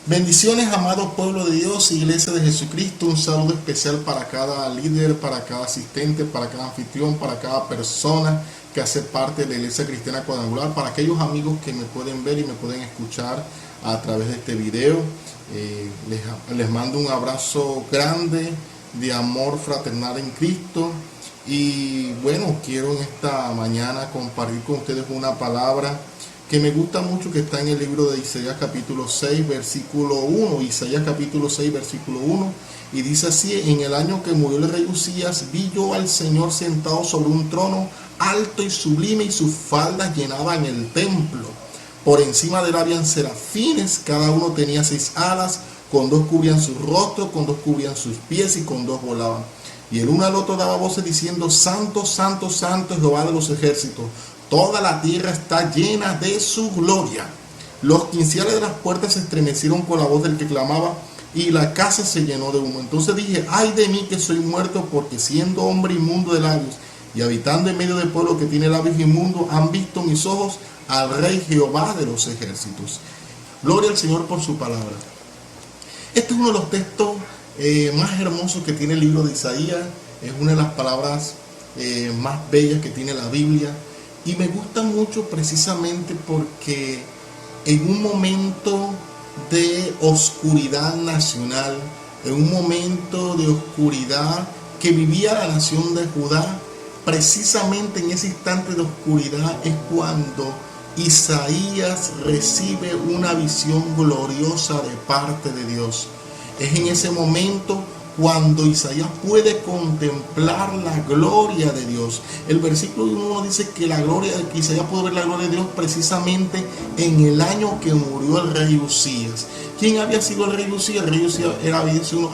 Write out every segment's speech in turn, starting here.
Bendiciones, amado pueblo de Dios, Iglesia de Jesucristo. Un saludo especial para cada líder, para cada asistente, para cada anfitrión, para cada persona que hace parte de la Iglesia Cristiana Cuadrangular, para aquellos amigos que me pueden ver y me pueden escuchar a través de este video. Les mando un abrazo grande de amor fraternal en Cristo. Y bueno, quiero en esta mañana compartir con ustedes una palabra que me gusta mucho, que está en el libro de Isaías capítulo 6 versículo 1, Isaías capítulo 6 versículo 1, y dice así: en el año que murió el rey Usías, vi yo al Señor sentado sobre un trono alto y sublime, y sus faldas llenaban el templo. Por encima de él habían serafines, cada uno tenía 6 alas, con 2 cubrían su rostro, con 2 cubrían sus pies, y con 2 volaban. Y el uno al otro daba voces diciendo: Santo, Santo, Santo es Jehová de los ejércitos. Toda la tierra está llena de su gloria. Los quiciales de las puertas se estremecieron con la voz del que clamaba, y la casa se llenó de humo. Entonces dije: ay de mí, que soy muerto, porque siendo hombre inmundo de labios y habitando en medio del pueblo que tiene labios inmundos, han visto mis ojos al Rey Jehová de los ejércitos. Gloria al Señor por su palabra. Este es uno de los textos más hermosos que tiene el libro de Isaías. Es una de las palabras más bellas que tiene la Biblia. Y me gusta mucho precisamente porque en un momento de oscuridad nacional, en un momento de oscuridad que vivía la nación de Judá, precisamente en ese instante de oscuridad es cuando Isaías recibe una visión gloriosa de parte de Dios. Es en ese momento cuando Isaías puede contemplar la gloria de Dios. El versículo 1 dice que que Isaías pudo ver la gloria de Dios precisamente en el año que murió el rey Usías. ¿Quién había sido el rey Usías? El rey Usías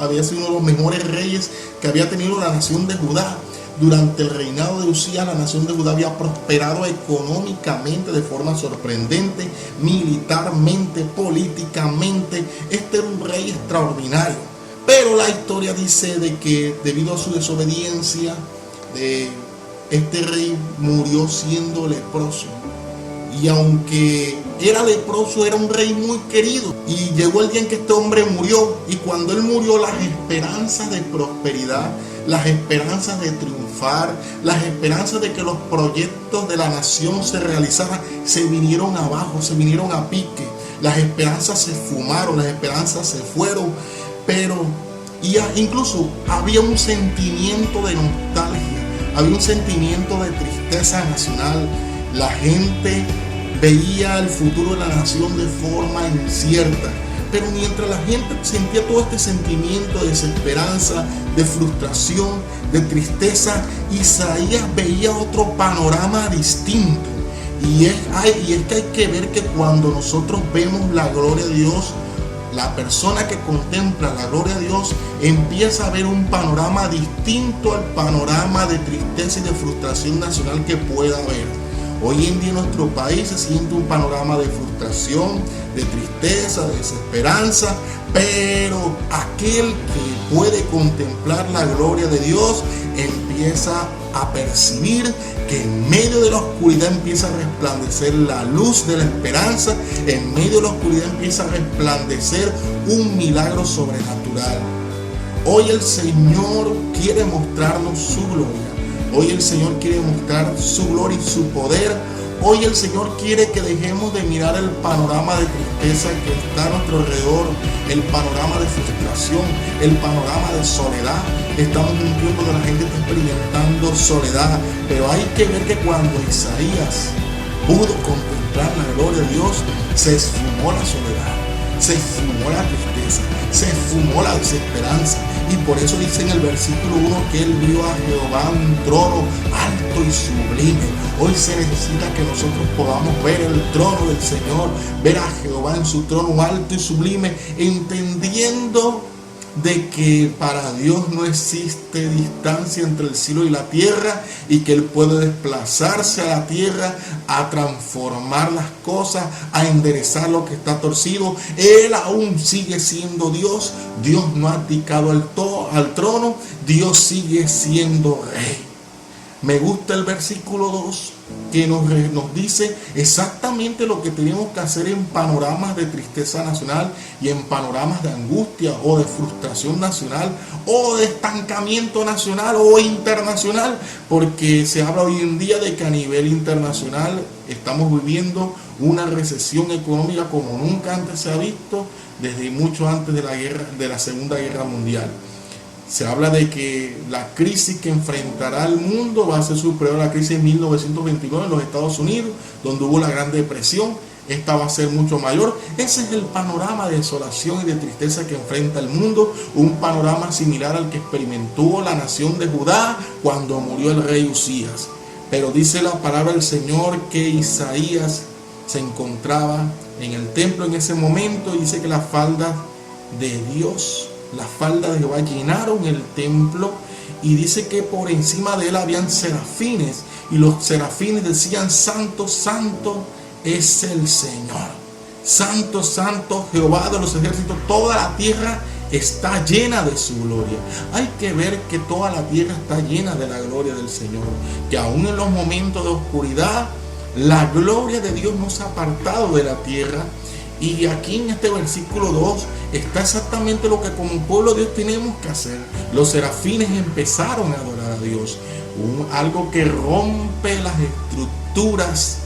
había sido uno de los mejores reyes que había tenido la nación de Judá. Durante el reinado de Usías, la nación de Judá había prosperado económicamente de forma sorprendente, militarmente, políticamente. Este era un rey extraordinario. Pero la historia dice de que debido a su desobediencia, este rey murió siendo leproso. Y aunque era leproso, era un rey muy querido. Y llegó el día en que este hombre murió. Y cuando él murió, las esperanzas de prosperidad, las esperanzas de triunfar, las esperanzas de que los proyectos de la nación se realizaran, se vinieron abajo, se vinieron a pique. Las esperanzas se fumaron, las esperanzas se fueron. Pero incluso había un sentimiento de nostalgia, había un sentimiento de tristeza nacional. La gente veía el futuro de la nación de forma incierta. Pero mientras la gente sentía todo este sentimiento de desesperanza, de frustración, de tristeza, Isaías veía otro panorama distinto. Y es que hay que ver que cuando nosotros vemos la gloria de Dios, la persona que contempla la gloria de Dios empieza a ver un panorama distinto al panorama de tristeza y de frustración nacional que pueda haber. Hoy en día en nuestro país se siente un panorama de frustración, de tristeza, de desesperanza, pero aquel que puede contemplar la gloria de Dios empieza a percibir que en medio de la oscuridad empieza a resplandecer la luz de la esperanza. En medio de la oscuridad empieza a resplandecer un milagro sobrenatural. Hoy el Señor quiere mostrarnos su gloria. Hoy el Señor quiere mostrar su gloria y su poder. Hoy el Señor quiere que dejemos de mirar el panorama de tristeza que está a nuestro alrededor, el panorama de frustración, el panorama de soledad. Estamos en un tiempo donde la gente está experimentando soledad, pero hay que ver que cuando Isaías pudo contemplar la gloria de Dios, se esfumó la soledad, se esfumó la tristeza, se esfumó la desesperanza. Y por eso dice en el versículo 1 que él vio a Jehová en un trono alto y sublime. Hoy se necesita que nosotros podamos ver el trono del Señor, ver a Jehová en su trono alto y sublime, entendiendo de que para Dios no existe distancia entre el cielo y la tierra, y que Él puede desplazarse a la tierra a transformar las cosas, a enderezar lo que está torcido. Él aún sigue siendo Dios. Dios no ha abdicado al trono. Dios sigue siendo rey. Me gusta el versículo 2 que nos dice exactamente lo que tenemos que hacer en panoramas de tristeza nacional y en panoramas de angustia o de frustración nacional o de estancamiento nacional o internacional, porque se habla hoy en día de que a nivel internacional estamos viviendo una recesión económica como nunca antes se ha visto desde mucho antes de la Segunda Guerra Mundial. Se habla de que la crisis que enfrentará el mundo va a ser superior a la crisis de 1929 en los Estados Unidos, donde hubo la Gran Depresión. Esta va a ser mucho mayor. Ese es el panorama de desolación y de tristeza que enfrenta el mundo, un panorama similar al que experimentó la nación de Judá cuando murió el rey Usías. Pero dice la palabra del Señor que Isaías se encontraba en el templo en ese momento y dice que las faldas de Dios, las faldas de Jehová llenaron el templo, y dice que por encima de él habían serafines, y los serafines decían: Santo, santo es el Señor, santo, santo Jehová de los ejércitos, toda la tierra está llena de su gloria. Hay que ver que toda la tierra está llena de la gloria del Señor, que aún en los momentos de oscuridad la gloria de Dios no se ha apartado de la tierra. Y aquí en este versículo 2 está exactamente lo que como pueblo de Dios tenemos que hacer. Los serafines empezaron a adorar a Dios, algo que rompe las estructuras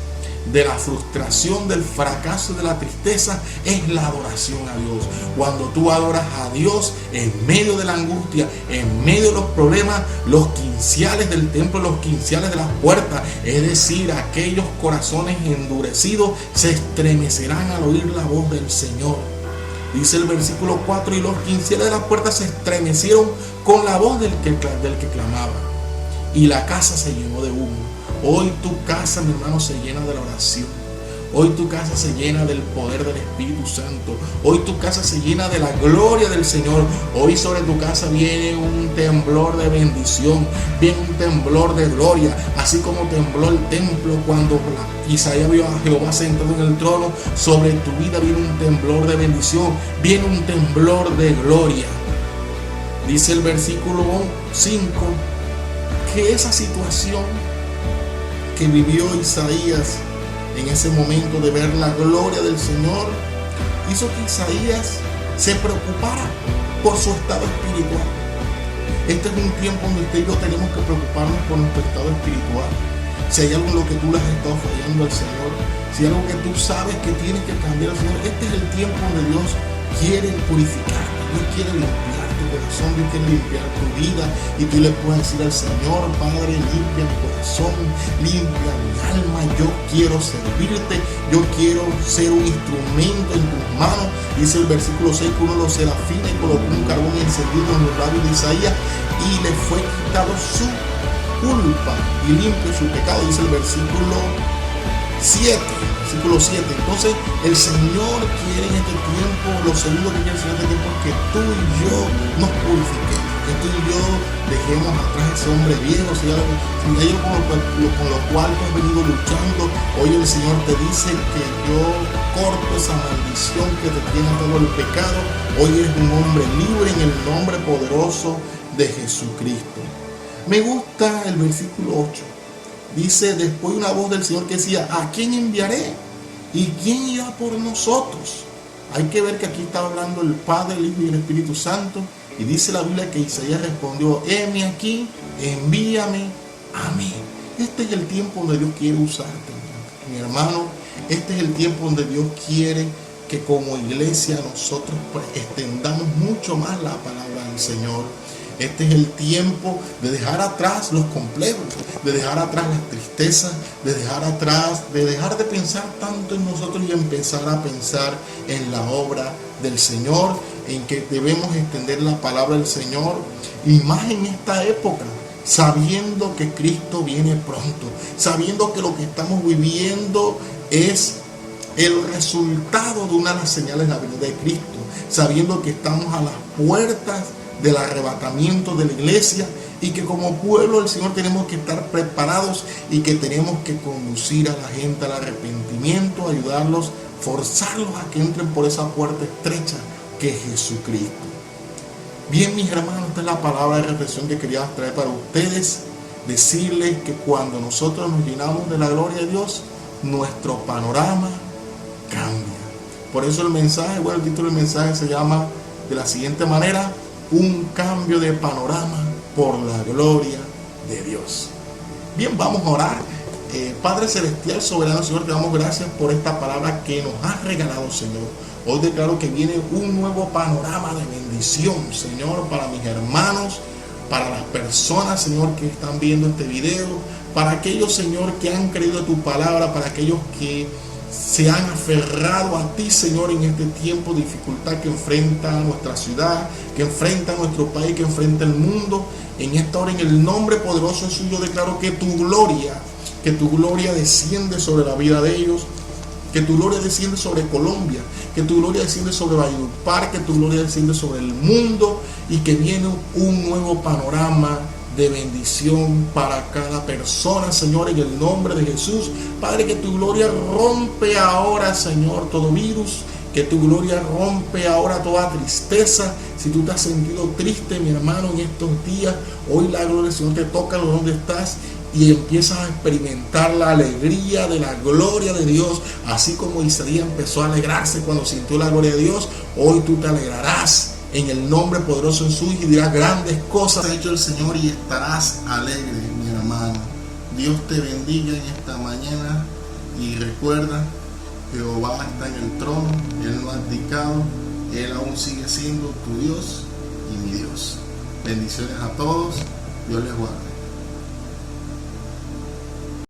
de la frustración, del fracaso y de la tristeza, es la adoración a Dios. Cuando tú adoras a Dios en medio de la angustia, en medio de los problemas, los quinciales del templo, los quinciales de las puertas, es decir, aquellos corazones endurecidos, se estremecerán al oír la voz del Señor. Dice el versículo 4: y los quinciales de las puertas se estremecieron con la voz del que clamaba, y la casa se llenó de humo. Hoy tu casa, mi hermano, se llena de la oración. Hoy tu casa se llena del poder del Espíritu Santo. Hoy tu casa se llena de la gloria del Señor. Hoy sobre tu casa viene un temblor de bendición, viene un temblor de gloria, así como tembló el templo cuando Isaías vio a Jehová sentado en el trono. Sobre tu vida viene un temblor de bendición, viene un temblor de gloria. Dice el versículo 5 que esa situación que vivió Isaías en ese momento de ver la gloria del Señor hizo que Isaías se preocupara por su estado espiritual. Este es un tiempo donde usted y yo tenemos que preocuparnos por nuestro estado espiritual. Si hay algo en lo que tú le has estado fallando al Señor, si hay algo que tú sabes que tienes que cambiar al Señor, este es el tiempo donde Dios quiere purificar, Dios quiere limpiar tu corazón, Dios quiere limpiar tu vida, y tú le puedes decir al Señor: Padre, limpia mi corazón, limpia mi alma, yo quiero servirte, yo quiero ser un instrumento en tus manos. Dice el versículo 6 que uno de los serafines colocó un carbón encendido en los labios de Isaías y le fue quitado su culpa y limpio su pecado. Dice el versículo 7. Entonces el Señor quiere en este tiempo, lo segundo que quiere en este tiempo es que tú y yo nos purifiquemos, que tú y yo dejemos atrás ese hombre viejo, si ellos con lo cual tú has venido luchando. Hoy el Señor te dice que yo corto esa maldición que te tiene todo el pecado. Hoy eres un hombre libre en el nombre poderoso de Jesucristo. Me gusta el versículo 8. Dice: después una voz del Señor que decía: ¿a quién enviaré? ¿Y quién irá por nosotros? Hay que ver que aquí está hablando el Padre, el Hijo y el Espíritu Santo. Y dice la Biblia que Isaías respondió: heme aquí, envíame a mí. Este es el tiempo donde Dios quiere usarte, mi hermano. Este es el tiempo donde Dios quiere que como iglesia nosotros extendamos mucho más la palabra del Señor. Este es el tiempo de dejar atrás los complejos, de dejar atrás las tristezas, de dejar de pensar tanto en nosotros y empezar a pensar en la obra del Señor, en que debemos extender la palabra del Señor, y más en esta época, sabiendo que Cristo viene pronto, sabiendo que lo que estamos viviendo es el resultado de una de las señales de la venida de Cristo, sabiendo que estamos a las puertas del arrebatamiento de la iglesia, y que como pueblo del Señor tenemos que estar preparados y que tenemos que conducir a la gente al arrepentimiento, ayudarlos, forzarlos a que entren por esa puerta estrecha que es Jesucristo. Bien, mis hermanos, esta es la palabra de reflexión que quería traer para ustedes. decirles que cuando nosotros nos llenamos de la gloria de Dios, nuestro panorama cambia. Por eso el mensaje, el título del mensaje se llama de la siguiente manera: un cambio de panorama por la gloria de Dios. Bien, vamos a orar. Padre Celestial, Soberano, Señor, te damos gracias por esta palabra que nos has regalado, Señor. Hoy declaro que viene un nuevo panorama de bendición, Señor, para mis hermanos, para las personas, Señor, que están viendo este video, para aquellos, Señor, que han creído en tu palabra, para aquellos que se han aferrado a ti, Señor, en este tiempo de dificultad que enfrenta nuestra ciudad, que enfrenta nuestro país, que enfrenta el mundo. En esta hora, en el nombre poderoso suyo, declaro que tu gloria desciende sobre la vida de ellos, que tu gloria desciende sobre Colombia, que tu gloria desciende sobre Valledupar, que tu gloria desciende sobre el mundo, y que viene un nuevo panorama de bendición para cada persona, Señor, en el nombre de Jesús. Padre, que tu gloria rompe ahora, Señor, todo virus, que tu gloria rompe ahora toda tristeza. Si tú te has sentido triste, mi hermano, en estos días, hoy la gloria del Señor te toca donde estás y empiezas a experimentar la alegría de la gloria de Dios. Así como Isaías empezó a alegrarse cuando sintió la gloria de Dios, hoy tú te alegrarás en el nombre poderoso de Jesús y dirás: grandes cosas ha hecho el Señor, y estarás alegre, mi hermano. Dios te bendiga en esta mañana, y recuerda, Jehová está en el trono, Él no ha abdicado, Él aún sigue siendo tu Dios y mi Dios. Bendiciones a todos, Dios les guarde.